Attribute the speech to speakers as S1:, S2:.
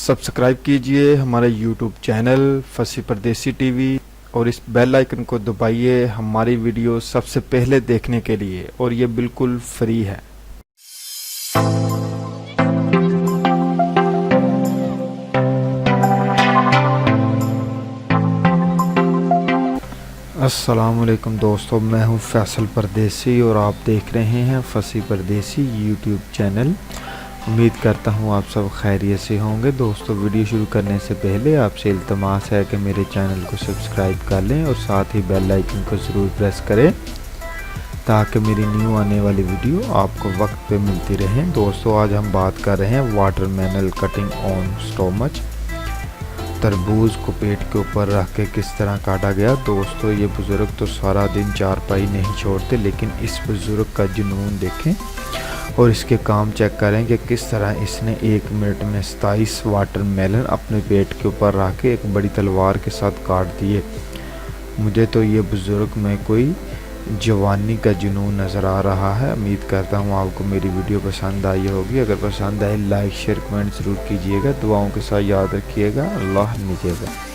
S1: Subscribe कीजिए हमारे YouTube channel फसी परदेसी टीवी और इस बेल आइकन को दबाइए हमारी वीडियो सबसे पहले देखने के लिए, और ये बिल्कुल फ्री है। अस्सलामुअलैकुम दोस्तों, मैं हूं फैसल परदेसी और आप देख रहे हैं फसी परदेसी YouTube चैनल। उम्मीद करता हूं आप सब खैरियत से होंगे। दोस्तों, वीडियो शुरू करने से पहले आपसे इल्तमास है कि मेरे चैनल को सब्सक्राइब कर लें और साथ ही बेल आइकन को ज़रूर प्रेस करें ताकि मेरी न्यू आने वाली वीडियो आपको वक्त पे मिलती रहें। दोस्तों, आज हम बात कर रहे हैं वाटरमेलन कटिंग ऑन स्टोमच। तरबूज को पेट के ऊपर रख के किस तरह काटा गया। दोस्तों, ये बुज़ुर्ग तो सारा दिन चारपाई नहीं छोड़ते, लेकिन इस बुज़ुर्ग का जुनून देखें और इसके काम चेक करें कि किस तरह इसने 1 मिनट में 27 वाटरमेलन अपने पेट के ऊपर रख के एक बड़ी तलवार के साथ काट दिए। मुझे तो ये बुज़ुर्ग में कोई जवानी का जुनून नज़र आ रहा है। उम्मीद करता हूँ आपको मेरी वीडियो पसंद आई होगी। अगर पसंद आए लाइक शेयर कमेंट ज़रूर कीजिएगा। दुआओं के साथ याद रखिएगा। अल्लाह निगहबान।